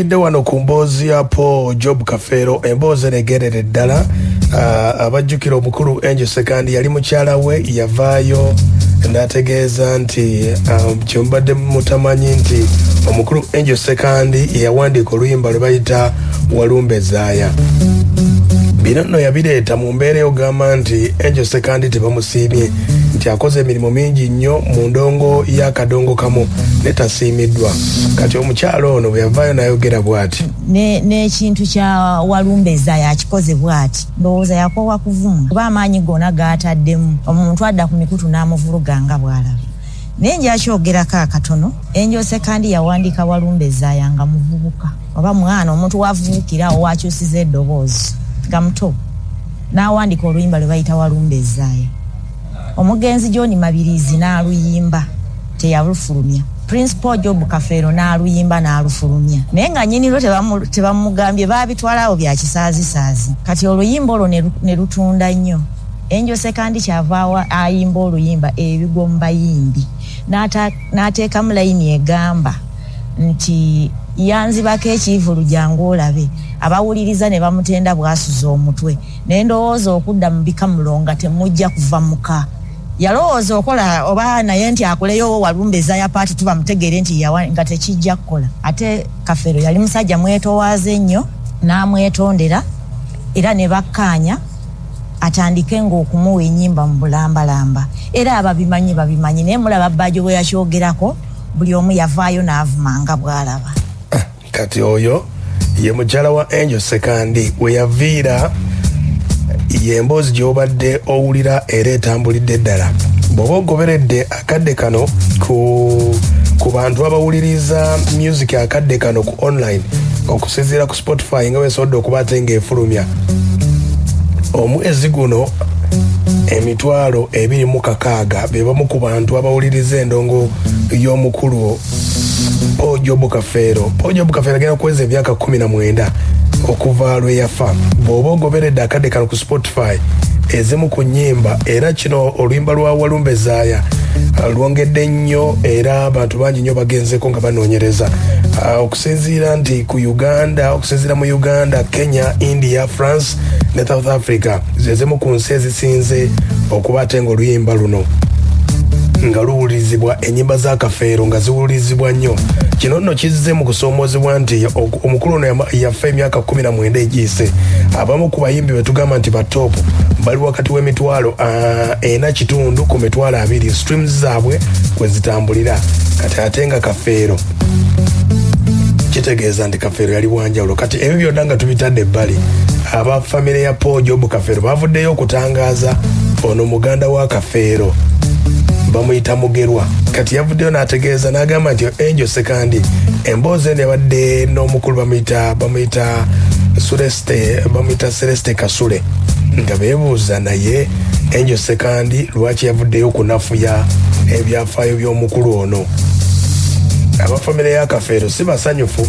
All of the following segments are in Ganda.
Tutandikidde wano ku mboozi ya Paul Job Kafeero emboozi eregerere ddala. Abajjukira omukulu Angel Sekandi yali mukyala we yavaayo n'ategeeza nti kyembadde mutamanyi nti omukulu Angel Sekandi yawandiika oluyimba lwe bayita Walumbezaaya. Bino nno yabireeta mu mbeera eyogamba nti Angel Sekandi tebamusiimye nti akoze emirimu mingi nnyo mu ndongo y'akadongo kamu netasiimiddwa. Kati omukyalo ono bwe yavaayo n'ayogera bw'ati. N'ekintu kya Walumbezaaya akikoze bw'ati. Ndowooza yakoowa kuvuma kuba amaanyi gonna g'ataddemu omuntu adda ku mikutu n'amuvuluga nga bw'alaba. Naye njakyogerako akatono, Angel Sekandi yawandiika Walumbezaaya nga muvubuka oba mwana omuntu wavubukirawo wakyusiza eddoboozi nga muto n'awandiika oluyimba lwe bayita Walumbezaaya. Omugenzi John Mabirizi n'aluyimba teyalufulumya. Prince Paul Job Kafeero n'aluyimba n'alufulumya. Naye nga nnyiniro tebamugambye baabitwalawo bya kisaazi. Kati oluyimba olwo ne lutunda nnyo. Angel Sekandi kyavaawo ayimba oluyimba ebigwo mu bayimbi. N'ateekamu layini egamba nti yanzibako ekivulu jangu olabe. Abawuliriza ne bamutenda bwasuza omutwe. Ne ndowooza okudda mu bikamulonga temujja kuva muka. Yalowooza okola oba naye nti akoleyo Walumbezaaya paati tuba mutegere nti nga tekijja kukola. Ate Kafeero yali musajja mwetowaaze nnyo n'amwetondera era ne bakkaanya atandike ng'okumuwa ennyimba mu bulambalamba. Era ababimanyi naye mulaba Bajjo bwe yakyogerako buli omu yavaayo n'avuma nga bw'alaba. Kati oyo ye mukyala wa Angel Sekandi we yaviira yemboozi gy'obadde owulira era etambulidde ddala. Bw'oba ogoberedde akadde kano ku bantu abawuliriza music akadde kano ku online okusinziira ku Spotify nga weesobodde okuba ate ng'efulumya omwezi guno 226 be bamu ku bantu abawuliriza endongo y'omukulu Paul Job Kafeero. Paul Job Kafeero agenda kuweza emyaka 19 okuva lwe yafa. Bw'oba ogoberedde akadde kano ku Spotify ezimu ku nnyimba era kino oluyimba lwa Walumbezaaya lwongedde nnyo era abantu bangi nnyo bagenzeko nga banoonyereza okusinziira nti ku Uganda, okusinziira mu Uganda, Kenya, India, France ne South Africa zezimu ku nsi ezisinze okuba ate ng'oluyimba luno nga luwulizibwa ennyimba za Kafeero nga ziwulizibwa nnyo. Kino nno kizze mu kusoomozebwa nti omukulu ono yafa emyaka 19 egiyise. Abamu ku bayimbi be tugamba nti batoopu bali wakati w'emitwalo 4.5 ku mitwalo 2 streams zaabwe kwe zitambulira. Kati ate nga Kafeero kitegeeza nti Kafeero yali wanjawulo. Kati ebyo byonna nga tubitadde ebbali, aba famire ya Paul Job Kafeero bavuddeyo okutangaaza ono muganda wa Kafeero bamuyita Mugerwa. Kati yavuddeyo n'ategeeza n'agamba nti Angel Sekandi emboozi eno yabadde n'omukulu bamuyita Celeste Kasule nga beebuuza naye Angel Sekandi lwaki yavuddeyo okunafuya ebyafaayo by'omukulu ono. Abafamire ya Kafeero si basanyufu,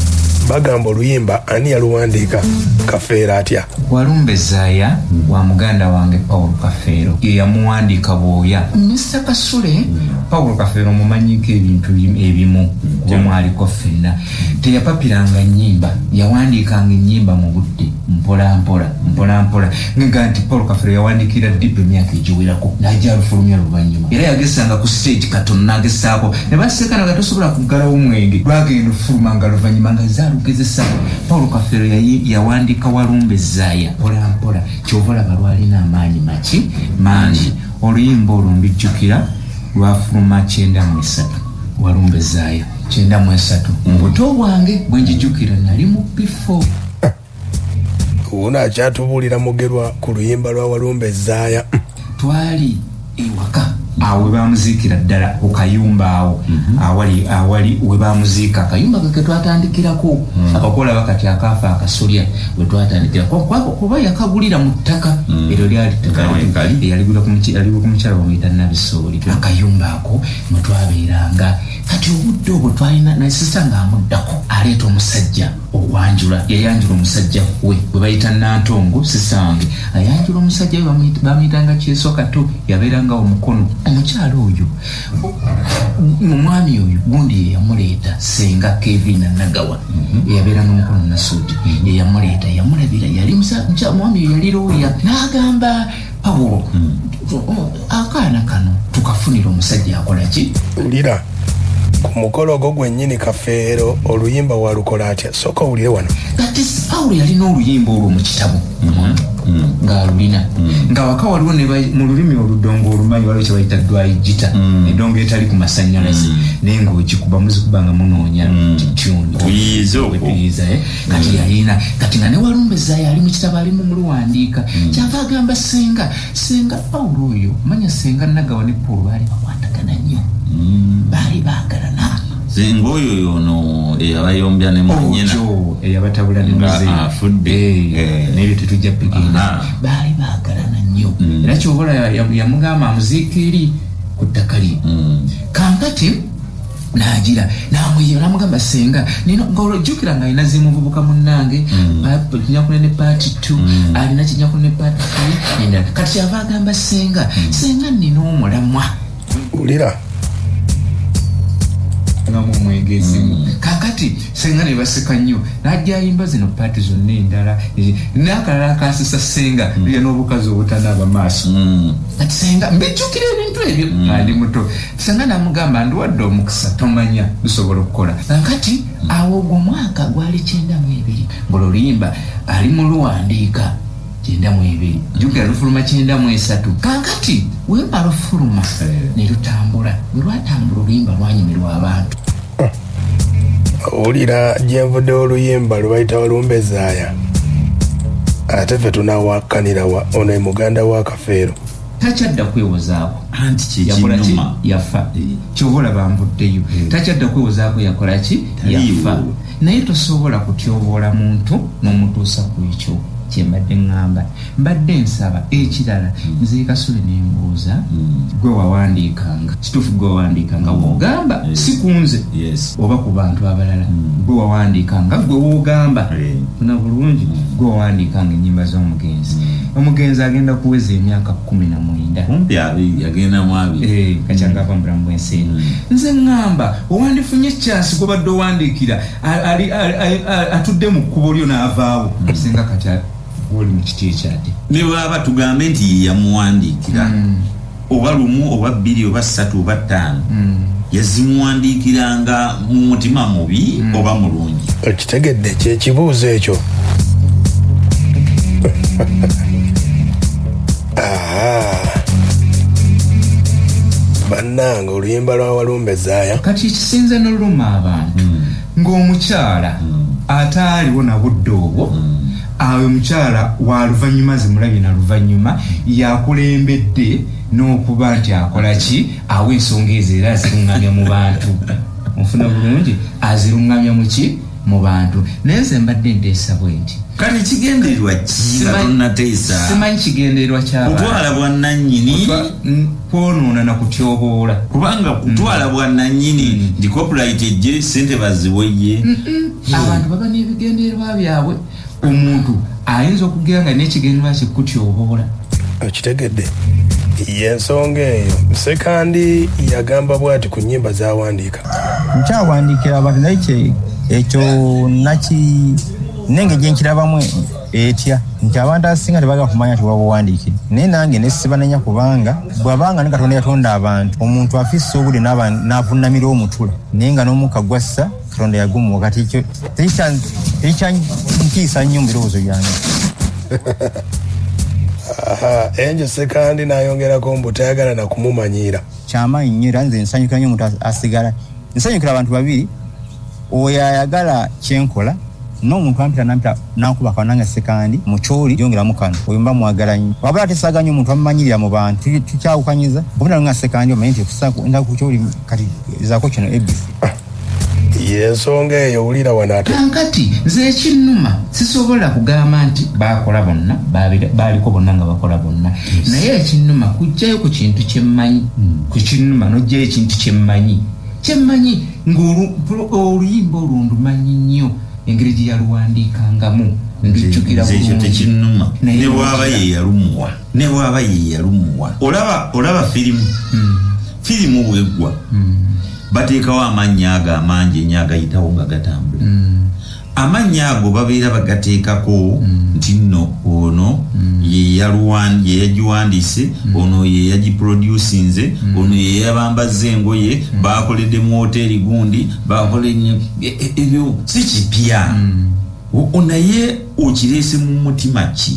bagamba oluyimba ani yaluwandiika. Kafeero atya? Walumbezaaya wa muganda wange Paul Kafeero ye yamuwandiika bwoya. Mr. Kasule Paul Kafeero mumanyiko ebintu ebimu omwaliko ffenna teyapapiranga nnyimba, yawandiikanga ennyimba mu budde mpola nga nti Paul Kafeero yawandiikira Dibbe emyaka egiwerako n'ajja alufulumya luvannyuma era yagesanga ku stage katono n'agesaako ne basekana nga tosobola kuggalawo omwenge lwagenda ofuluma nga luvannyuma nga zaalugezesa. Paul Kafeero yawandiika Walumbezaaya mpola kyova olaba lwalina amaanyi mangi. Oluyimba olwo mbijjukira lwafuluma 93 Walumbezaaya 93 mu buto bwange bwe njijjukira nali mu P4. Uno akyatubuulira Mugerwa ku luyimba lwa Walumbezaaya. Twali ewaka awo bamuziikira ddala ku kayumba awo awali we bamuziika akayumba ke twatandikirako akakola bakati akafa akasolya we twatandikirako kuba yakagulira mu ttaka eryo lyali ttaka yaligula ku mukyala bamuyita Nabisooli. Akayumba ako mwe twabeeranga. Kati obudde obwo twalina nasisa nga amuddako aleeta omusajja ogwanjo yayanjula omusajja we bwe bayita Nantongo Sisange ayanjula omusajja we bamuyitanga Kyeso Kato yabeeranga omukono omukyala oyo omwami oyo gundi yamuleeta senga Kevin Nagawa yabeeranga omukono Nasudi yamuleeta yamulabira yali mwami oyo yali looya n'agamba Pawulo akaana kano tukafunira omusajja akola ki ulira ku mukolo gwo gwennyini Kafeero oluyimba walukola atya soka ulire wano kati Pawulo yalina oluyimba olwo mu kitabo ng'alulina nga waka waliwo mu lulimi oludongo olumanyi waliwo kye bayita dwaigita edongo etali ku masannyalaze naye ng'ogikuba muzikubanga munoonya tuyiza kati yalina kati nga ne Walumbezaayo ali mu kitabo ali mu luwandiika kyava agamba senga Pawulo oyo manya senga Nagawa ne Paul baali bakwatagana nnyo baali baagalana senga oyo yono eyabayombya ne munyina eyabatabula ne muze afudde n'ebyo tetujja bigenda baali baagalana nnyo era kyobola yamugamba amuziika ku ttaka lye kankati nagira namugamba senga nino ng'olojjukira nga alina zimuvubuka munnange kinyakunene paati 2 alina kinyakunene paati 3 endala kati kyava agamba senga nina omulamwa ulira mwegezi kakati senga ne baseka nnyo najja ayimba zino paati zonna endala n'akalala akasisa senga lya n'obukazi obutanaaba maaso kati senga mbijjukira ebintu ebyo ali muto senga namugamba ndiwadde omukisa tomanya bisobola okukola kakati awo ogwo mwaka gwali 92 ng'oluyimba ali mu luwandiika 92 jukira lufuluma 93 kankati wemba lufuluma ne lutambula lwatambula oluyimba lwanyimirwa abantu ulira gyenvudde oluyimba lwebayita Walumbezaayo ate ffe tunawakkanira ono muganda wa Kafeero takyadda kwewozaako anti kyekinuma yafa kyobola bamvuddeyo takyadda kwewozaako yakola ki yafa naye tosobola kutyoboola muntu n'omutuusa ku ekyo kyembadde ngamba mbadde nsaba ekirala nze Kasule nembuuza gwe wawandiikanga kituufu gwe wawandiikanga wogamba si kunze oba ku bantu abalala gwe wawandiikanga gwe wogamba na bulungi gwe wawandiikanga ennyimba z'omugenzi agenda kuweza emyaka 19 kumpi agenda mu abiri kakyagava mu bulamu bw'ensi eno nze ngamba owandifunye chance gwe badde owandiikira atudde mu kkubo lyo n'avaawo senga kati oli mu kiti ekyadde ne bwaba tugambe nti yamuwandiikira oba lumu oba bbiri oba ssatu oba ttaano yazimuwandiikiranga mu mutima mubi oba mulungi okitegedde kyekibuuzo ekyo bannanga oluyimba lwa Walumbezaayo kati kisinza n'oluluma abantu ng'omukyala ataaliwo na budde obwo awe mukyala wa luvannyuma zimulabye na luvannyuma yakulembedde n'okuba nti akola ki awo ensonga ezo era azirungamya mu bantu ofuna bulungi azirungamya muki mu bantu naye nze mbadde nteesa bwe nti kati kigendererwa kitonnateesa simanyi kigendererwa ky'abantu kutwala bwannannyini kwonoona na kutyoboola kubanga kutwala bwannannyini ndi copyright ejje sente baziweye abantu baba n'ebigendererwa byabwe omuntu ayinza okugera nga n'ekigendererwa kye kutyoboola okitegedde yensonga eyo sekandi yagamba bw'ati ku nnyimba z'awandiika nkyawandiikira abantu naye ekyo nenge gyenkirabamu etya nti abantu asinga tebaga kumanya nti wabuwandiikire naye nange nesibanenya kubanga bwabanga ne Katonda yatonda abantu omuntu afissa obudde n'avunnamira omutula naye nga n'omukka gwassa Katonda yagumuwa kati ekyo tekyankiisa nnyo mu birowoozo byange enjo sekandi n'ayongerako mbu tayagala na kumumanyiira kyamaanyi nnyo era nze nsanyukira nnyo omuntu asigala nsanyukira abantu babiri oyo ayagala kyenkola n'omuntu ampita n'ankuba kananga sekandi mu kyoli yongeramu kano oyo mba mwagala nnyo wabula tesaaga nnyo omuntu amumanyirira mu bantu tukyawukanyiza obuna nga sekandi omanyi nti enda ku kyoli kati zaako kino ABC yensonga eyo wulira wanaate kankati nze ekinnuma sisobola kugamba nti bakola bonna baaliko bonna nga bakola bonna naye ekinnuma kujjayo ku kintu kyemmanyi ku kinnuma n'ojjayo ekintu kyemmanyi ng'oluyimba olwo ndumanyi nnyo engeri gye yaluwandiikangamu ngijjukira ekyo tekinnuma ne bwaba ye yalumuwa olaba firimu bweggwa bateekawo amannya ago amangi ennyo agayitawo nga gatambula amannya ago babeera bagateekako nti nno ono ye yagiwandiise ono ye yagiproducinze ono ye yabambazza engoye bakoledde mu hoteri gundi bakoledde ebyo si kipya naye okireese mu mutima ki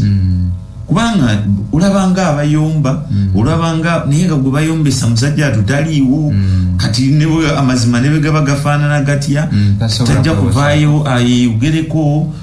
kubanga olabanga abayomba olabanga naye nga gwe bayombesa musajja atutaliiwo kati amazima ne bwe gaba gafaanana gatya tajja kuvaayo ayeyogereko